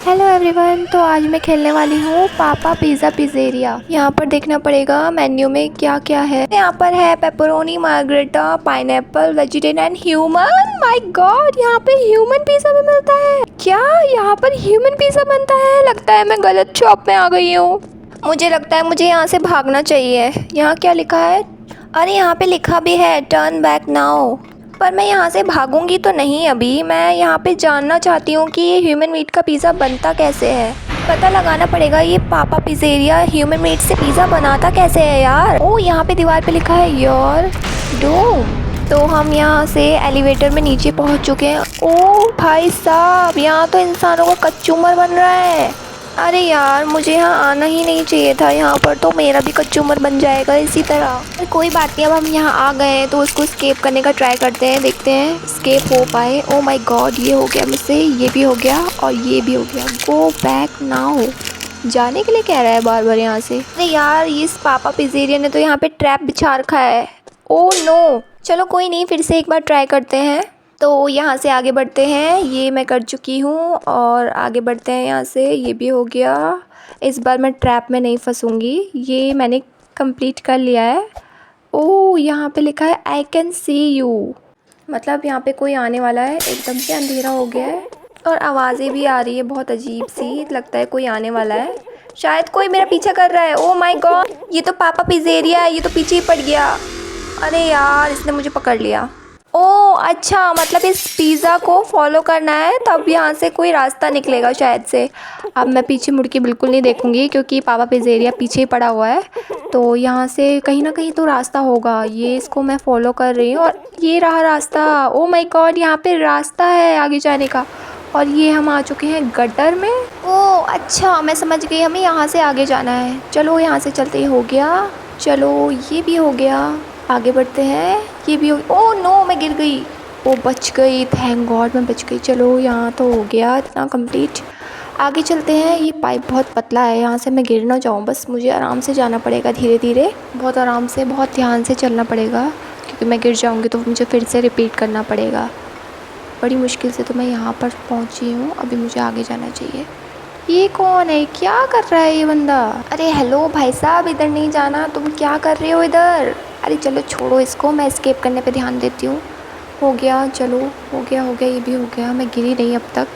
Hello everyone. तो आज मैं खेलने वाली हूँ पापा पिज़्ज़ा पिज़्ज़ेरिया। यहाँ पर देखना पड़ेगा मेन्यू में क्या क्या है। यहाँ पर है pepperoni, margherita, pineapple, vegetarian and human. My god, यहाँ पे ह्यूमन पिज़्ज़ा भी मिलता है क्या? यहाँ पर ह्यूमन पिज़्ज़ा बनता है। लगता है मैं गलत शॉप में आ गई हूँ। मुझे लगता है मुझे यहाँ से भागना चाहिए। यहाँ क्या लिखा है? अरे यहाँ पे लिखा भी है टर्न बैक नाउ। पर मैं यहाँ से भागूंगी तो नहीं। अभी मैं यहाँ पे जानना चाहती हूँ कि ये ह्यूमन मीट का पिज़्ज़ा बनता कैसे है। पता लगाना पड़ेगा ये पापा पिज़्ज़ेरिया ह्यूमन मीट से पिज़्ज़ा बनाता कैसे है यार। ओ यहाँ पे दीवार पे लिखा है योर डूम। तो हम यहाँ से एलिवेटर में नीचे पहुँच चुके हैं। ओ भाई साहब, यहाँ तो इंसानों का कचूमर बन रहा है। अरे यार, मुझे यहाँ आना ही नहीं चाहिए था। यहाँ पर तो मेरा भी कचूमर बन जाएगा इसी तरह। कोई बात नहीं, अब हम यहाँ आ गए हैं तो उसको स्केप करने का ट्राई करते हैं, देखते हैं स्केप हो पाए। ओ माय गॉड, ये हो गया मुझसे, ये भी हो गया और ये भी हो गया। Go back now. जाने के लिए कह रहा है बार बार यहाँ से। अरे यार, इस पापा पिज़्ज़ेरिया ने तो यहाँ पे ट्रैप बिछा रखा है। ओ नो, चलो कोई नहीं, फिर से एक बार ट्राई करते हैं। तो यहाँ से आगे बढ़ते हैं। ये मैं कर चुकी हूँ और आगे बढ़ते हैं यहाँ से। ये भी हो गया। इस बार मैं ट्रैप में नहीं फंसूंगी। ये मैंने कंप्लीट कर लिया है। ओह, यहाँ पे लिखा है आई कैन सी यू। मतलब यहाँ पे कोई आने वाला है। एकदम से अंधेरा हो गया है और आवाज़ें भी आ रही है बहुत अजीब सी। लगता है कोई आने वाला है। शायद कोई मेरा पीछा कर रहा है। ओह माय गॉड, ये तो पापा पिज़्ज़ेरिया है। ये तो पीछे ही पड़ गया। अरे यार, इसने मुझे पकड़ लिया। ओह अच्छा, मतलब इस पिज़्ज़ा को फॉलो करना है तब यहाँ से कोई रास्ता निकलेगा शायद से। अब मैं पीछे मुड़ के बिल्कुल नहीं देखूंगी क्योंकि पापा पिज़्ज़ेरिया पीछे ही पड़ा हुआ है। तो यहाँ से कहीं ना कहीं तो रास्ता होगा। ये इसको मैं फॉलो कर रही हूँ और ये रहा रास्ता। ओह माय गॉड, यहाँ पे रास्ता है आगे जाने का। और ये हम आ चुके हैं गटर में। ओह अच्छा, मैं समझ गई, हमें यहाँ से आगे जाना है। चलो यहाँ से चलते ही हो गया। चलो ये भी हो गया, आगे बढ़ते हैं। ये भी हो। ओह नो, मैं गिर गई। ओ बच गई, थैंक गॉड मैं बच गई। चलो यहाँ तो हो गया इतना कंप्लीट। आगे चलते हैं। ये पाइप बहुत पतला है, यहाँ से मैं गिर ना जाऊँ। बस मुझे आराम से जाना पड़ेगा, धीरे धीरे, बहुत आराम से, बहुत ध्यान से चलना पड़ेगा क्योंकि मैं गिर जाऊँगी तो मुझे फिर से रिपीट करना पड़ेगा। बड़ी मुश्किल से तो मैं यहाँ पर पहुँची हूँ। अभी मुझे आगे जाना चाहिए। ये कौन है? क्या कर रहा है ये बंदा? अरे हेलो भाई साहब, इधर नहीं जाना। तुम क्या कर रहे हो इधर? अरे चलो छोड़ो इसको, मैं एस्केप करने पे ध्यान देती हूँ। हो गया, चलो हो गया हो गया, ये भी हो गया। मैं गिरी नहीं अब तक।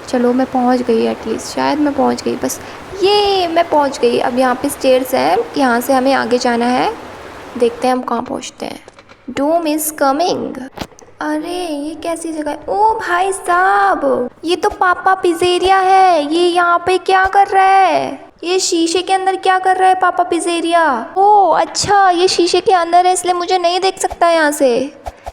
चलो मैं पहुँच गई एटलीस्ट, शायद मैं पहुँच गई। बस ये मैं पहुँच गई। अब यहाँ पे स्टेयर्स हैं, यहाँ से हमें आगे जाना है। देखते हैं हम कहाँ पहुँचते हैं। Doom is coming. अरे ये कैसी जगह है? ओ भाई साहब, ये तो पापा पिज़्ज़ेरिया है। ये यहाँ पे क्या कर रहा है? ये शीशे के अंदर क्या कर रहा है पापा पिज़्ज़ेरिया? ओ अच्छा, ये शीशे के अंदर है इसलिए मुझे नहीं देख सकता यहाँ से।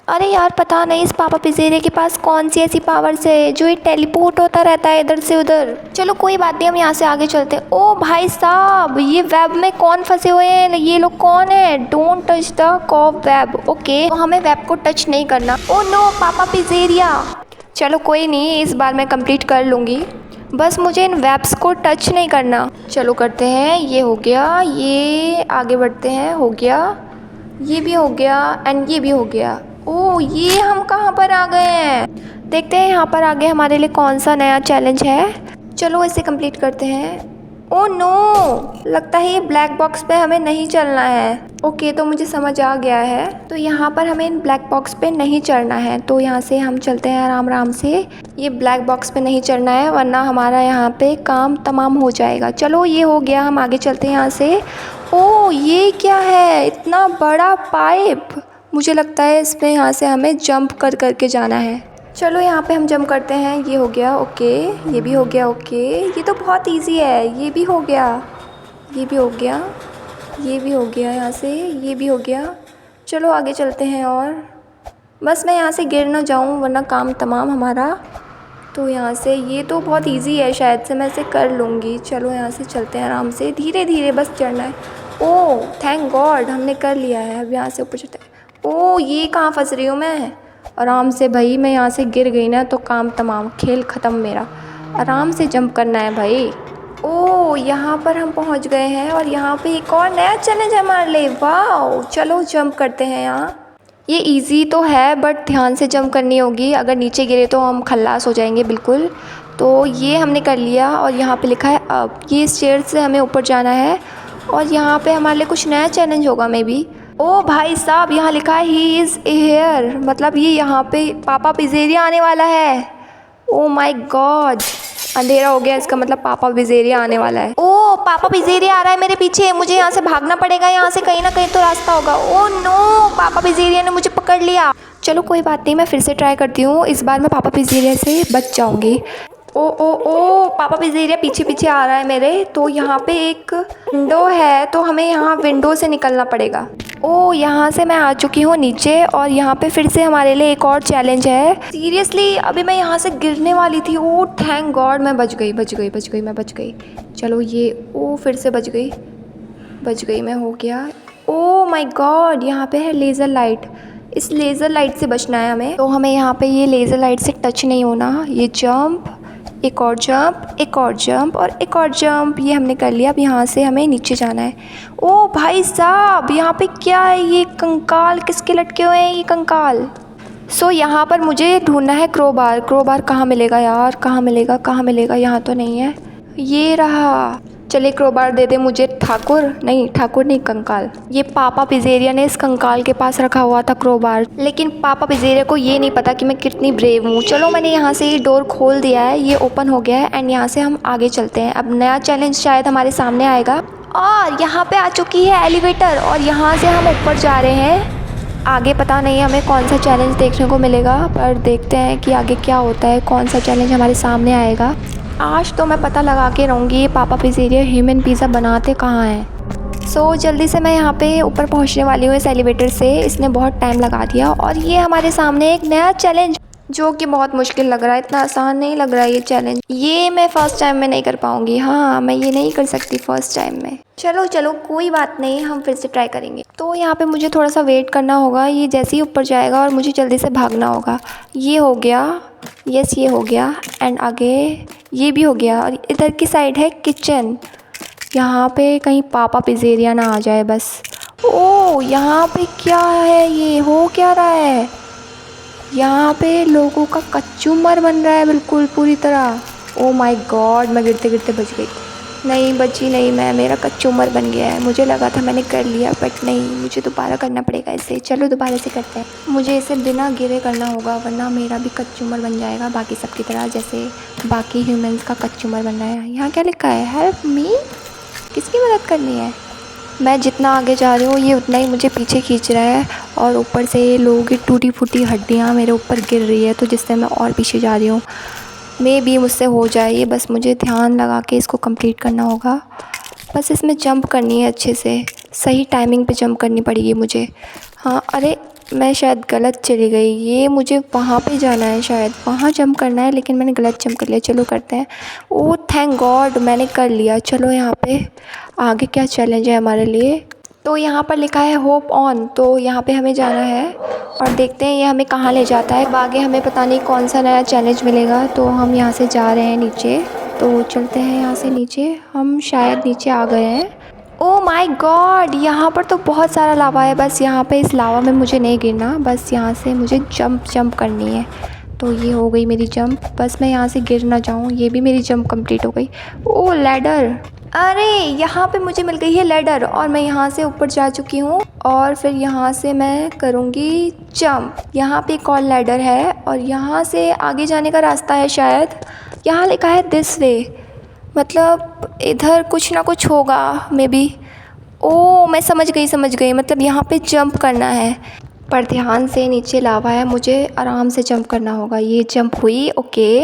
अरे यार, पता नहीं इस पापा पिज़्ज़ेरिया के पास कौन सी ऐसी पावर्स है जो ये टेलीपोर्ट होता रहता है इधर से उधर। चलो कोई बात नहीं, हम यहाँ से आगे चलते हैं। ओ भाई साहब, ये वेब में कौन फंसे हुए हैं? ये लोग कौन है? Don't touch the cobweb. Okay, तो हमें वेब को टच नहीं करना। Oh no, papa pizzeria. चलो कोई नहीं, इस बार मैं कंप्लीट कर लूँगी। बस मुझे इन वेब्स को टच नहीं करना। चलो करते हैं। ये हो गया, ये आगे बढ़ते हैं। हो गया, ये भी हो गया एंड ये भी हो गया। ओह, ये हम कहाँ पर आ गए हैं? देखते हैं यहाँ पर आगे हमारे लिए कौन सा नया चैलेंज है। चलो इसे कंप्लीट करते हैं। ओह नो, लगता है ये ब्लैक बॉक्स पे हमें नहीं चलना है। ओके, तो मुझे समझ आ गया है। तो यहाँ पर हमें इन ब्लैक बॉक्स पे नहीं चढ़ना है। तो यहाँ से हम चलते हैं आराम आराम से। ये ब्लैक बॉक्स पे नहीं चढ़ना है वरना हमारा यहाँ पे काम तमाम हो जाएगा। चलो ये हो गया, हम आगे चलते हैं यहाँ से। ओह ये क्या है? इतना बड़ा पाइप। मुझे लगता है इसमें यहाँ से हमें जंप कर करके जाना है। चलो यहाँ पे हम जंप करते हैं। ये हो गया, ओके। ये भी हो गया, ओके। ये तो बहुत इजी है। ये भी हो गया, ये भी हो गया, ये भी हो गया। यहाँ से ये भी हो गया। चलो आगे चलते हैं और बस मैं यहाँ से गिर ना जाऊँ वरना काम तमाम हमारा। तो यहाँ से ये तो बहुत इजी है, शायद से मैं इसे कर लूँगी। चलो यहाँ से चलते हैं आराम से, धीरे धीरे बस चढ़ना है। ओह थैंक गॉड, हमने कर लिया है। अब यहाँ से ऊपर चढ़ते हैं। ओह ये कहाँ फंस रही हूँ मैं? आराम से भाई, मैं यहाँ से गिर गई ना तो काम तमाम, खेल ख़त्म मेरा। आराम से जंप करना है भाई। ओह यहाँ पर हम पहुँच गए हैं और यहाँ पे एक और नया चैलेंज है हमारे लिए। वाह, चलो जंप करते हैं यहाँ। ये इजी तो है बट ध्यान से जंप करनी होगी, अगर नीचे गिरे तो हम खल्लास हो जाएंगे बिल्कुल। तो ये हमने कर लिया और यहाँ पे लिखा है अब। ये स्टेयर से हमें ऊपर जाना है और यहाँ पे हमारे लिए कुछ नया चैलेंज होगा मे बी। ओ भाई साहब, यहाँ लिखा है ही इज़ हेयर, मतलब ये यहाँ पे पापा पिज़ेरिया आने वाला है। ओ माय गॉड, अंधेरा हो गया, इसका मतलब पापा पिज़ेरिया आने वाला है। ओ पापा पिज़ेरिया आ रहा है मेरे पीछे, मुझे यहाँ से भागना पड़ेगा, यहाँ से कहीं ना कहीं तो रास्ता होगा। ओ नो, पापा पिज़ेरिया ने मुझे पकड़ लिया। चलो कोई बात नहीं, मैं फिर से ट्राई करती हूँ, इस बार मैं पापा पिज़ेरिया से बच जाऊँगी। ओ ओ ओ, पापा पिज़ेरिया पीछे पीछे आ रहा है मेरे। तो यहाँ पे एक विंडो है, तो हमें यहाँ विंडो से निकलना पड़ेगा। ओ यहाँ से मैं आ चुकी हूँ नीचे और यहाँ पे फिर से हमारे लिए एक और चैलेंज है। सीरियसली अभी मैं यहाँ से गिरने वाली थी। ओ थैंक गॉड, मैं बच गई मैं बच गई। चलो ये, ओ फिर से बच गई मैं, हो गया। ओ माय गॉड, यहाँ पे है लेज़र लाइट, इस लेज़र लाइट से बचना है हमें। तो हमें यहाँ पे ये लेज़र लाइट से टच नहीं होना। ये जंप, एक और जंप, एक और जंप और एक और जंप, ये हमने कर लिया। अब यहाँ से हमें नीचे जाना है। ओ भाई साहब, यहाँ पे क्या है? ये कंकाल किसके लटके हुए हैं? ये कंकाल। सो यहाँ पर मुझे ढूंढना है क्रोबार। क्रोबार कहाँ मिलेगा यार, कहाँ मिलेगा? यहाँ तो नहीं है। ये रहा, चलिए क्रोबार दे दे मुझे ठाकुर नहीं, कंकाल। ये पापा पिज़ेरिया ने इस कंकाल के पास रखा हुआ था क्रोबार, लेकिन पापा पिज़ेरिया को ये नहीं पता कि मैं कितनी ब्रेव हूँ। चलो मैंने यहाँ से ये डोर खोल दिया है, ये ओपन हो गया है एंड यहाँ से हम आगे चलते हैं। अब नया चैलेंज शायद हमारे सामने आएगा। और यहाँ पे आ चुकी है एलिवेटर और यहाँ से हम ऊपर जा रहे हैं। आगे पता नहीं हमें कौन सा चैलेंज देखने को मिलेगा, पर देखते हैं कि आगे क्या होता है, कौन सा चैलेंज हमारे सामने आएगा। आज तो मैं पता लगा के रहूँगी ये पापा पिज़ेरिया ह्यूमन पिज़्ज़ा बनाते कहाँ हैं। सो जल्दी से मैं यहाँ पे ऊपर पहुँचने वाली हूँ इस एलिवेटर से। इसने बहुत टाइम लगा दिया और ये हमारे सामने एक नया चैलेंज, जो कि बहुत मुश्किल लग रहा है, इतना आसान नहीं लग रहा है ये चैलेंज। ये मैं फ़र्स्ट टाइम में नहीं कर पाऊँगी। हाँ, मैं ये नहीं कर सकती फ़र्स्ट टाइम में। चलो कोई बात नहीं, हम फिर से ट्राई करेंगे। तो यहाँ पे मुझे थोड़ा सा वेट करना होगा, ये जैसे ही ऊपर जाएगा और मुझे जल्दी से भागना होगा। ये हो गया, यस ये हो गया एंड आगे ये भी हो गया। और इधर की साइड है किचन, यहाँ पे कहीं पापा पिज़ेरिया ना आ जाए बस। ओ यहाँ पे क्या है, ये हो क्या रहा है? यहाँ पे लोगों का कचूमर बन रहा है बिल्कुल पूरी तरह। ओ माय गॉड, मैं गिरते गिरते बच गई। नहीं बची नहीं मैं, मेरा कचूमर बन गया है। मुझे लगा था मैंने कर लिया, बट नहीं, मुझे दोबारा करना पड़ेगा इसे। चलो दोबारा से करते हैं। मुझे इसे बिना गिरे करना होगा, वरना मेरा भी कचूमर बन जाएगा बाकी सबकी तरह, जैसे बाकी ह्यूमंस का कचूमर बन रहा है। यहाँ क्या लिखा है? Help me. किसकी मदद करनी है? मैं जितना आगे जा रही हूँ ये उतना ही मुझे पीछे खींच रहा है और ऊपर से ये लोगों की टूटी फूटी हड्डियाँ मेरे ऊपर गिर रही है, तो जिससे मैं और पीछे जा रही हूँ। मे भी मुझसे हो जाए ये, बस मुझे ध्यान लगा के इसको कंप्लीट करना होगा। बस इसमें जंप करनी है अच्छे से, सही टाइमिंग पे जंप करनी पड़ेगी मुझे। हाँ, अरे मैं शायद गलत चली गई, ये मुझे वहाँ पे जाना है, शायद वहाँ जंप करना है, लेकिन मैंने गलत जंप कर लिया। चलो करते हैं। ओह थैंक गॉड, मैंने कर लिया। चलो यहाँ पे आगे क्या चैलेंज है हमारे लिए? तो यहाँ पर लिखा है होप ऑन, तो यहाँ पे हमें जाना है और देखते हैं ये हमें कहाँ ले जाता है। अब आगे हमें पता नहीं कौन सा नया चैलेंज मिलेगा, तो हम यहाँ से जा रहे हैं नीचे। तो चलते हैं यहाँ से नीचे, हम शायद नीचे आ गए हैं। ओह माय गॉड, यहाँ पर तो बहुत सारा लावा है। बस यहाँ पे इस लावा में मुझे नहीं गिरना, बस यहाँ से मुझे जंप करनी है। तो ये हो गई मेरी जंप, बस मैं यहाँ से गिर ना जाऊँ। ये भी मेरी जंप कंप्लीट हो गई। ओह लैडर, अरे यहाँ पे मुझे मिल गई है लैडर और मैं यहाँ से ऊपर जा चुकी हूँ। और फिर यहाँ से मैं करूँगी जंप। यहाँ पे एक और लैडर है और यहाँ से आगे जाने का रास्ता है शायद। यहाँ लिखा है दिस वे, मतलब इधर कुछ ना कुछ होगा मे बी। ओह मैं समझ गई, मतलब यहाँ पे जंप करना है, पर ध्यान से, नीचे लावा है, मुझे आराम से जंप करना होगा। ये जंप हुई, ओके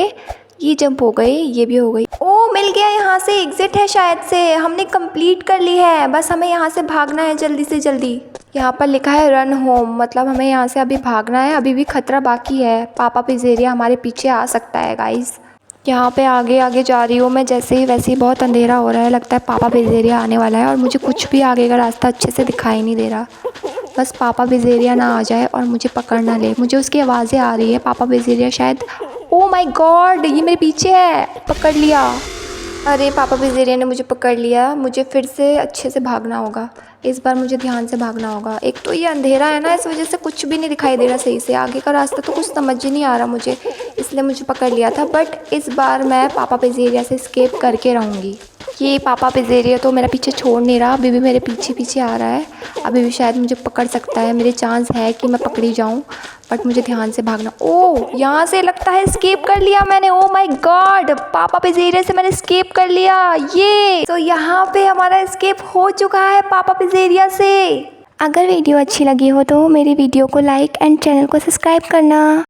ये जंप हो गई, ये भी हो गई। ओह मिल गया, यहाँ से एग्ज़िट है शायद से, हमने कंप्लीट कर ली है। बस हमें यहाँ से भागना है जल्दी से जल्दी। यहाँ पर लिखा है रन होम, मतलब हमें यहाँ से अभी भागना है, अभी भी खतरा बाकी है। पापा पिज़ेरिया हमारे पीछे आ सकता है गाइस। यहाँ पे आगे जा रही हूँ मैं, जैसे ही वैसे ही बहुत अंधेरा हो रहा है, लगता है पापा पिज़ेरिया आने वाला है और मुझे कुछ भी आगे का रास्ता अच्छे से दिखाई नहीं दे रहा। बस पापा पिज़ेरिया ना आ जाए और मुझे पकड़ ना ले। मुझे उसकी आवाज़ें आ रही है, पापा पिज़ेरिया शायद। ओह माय गॉड, ये मेरे पीछे है, पकड़ लिया। अरे पापा पिज़ेरिया ने मुझे पकड़ लिया, मुझे फिर से अच्छे से भागना होगा। इस बार मुझे ध्यान से भागना होगा। एक तो ये अंधेरा है ना, इस वजह से कुछ भी नहीं दिखाई दे रहा सही से। आगे का रास्ता तो कुछ समझ ही नहीं आ रहा मुझे, इसलिए मुझे पकड़ लिया था। बट इस बार मैं पापा पिज़्ज़ेरिया से एस्केप करके रहूँगी। ये पापा पिज़्ज़ेरिया तो मेरा पीछे छोड़ नहीं रहा, अभी भी मेरे पीछे पीछे आ रहा है। अभी भी शायद मुझे पकड़ सकता है, मेरे चांस है कि मैं पकड़ी जाऊँ, बट मुझे ध्यान से भागना। ओह, यहाँ से लगता है एस्केप कर लिया मैंने। ओह माय गॉड, पापा पिज़्ज़ेरिया से मैंने एस्केप कर लिया। ये तो यहाँ पे हमारा एस्केप हो चुका है पापा पिज़्ज़ेरिया से। अगर वीडियो अच्छी लगी हो तो मेरी वीडियो को लाइक एंड चैनल को सब्सक्राइब करना।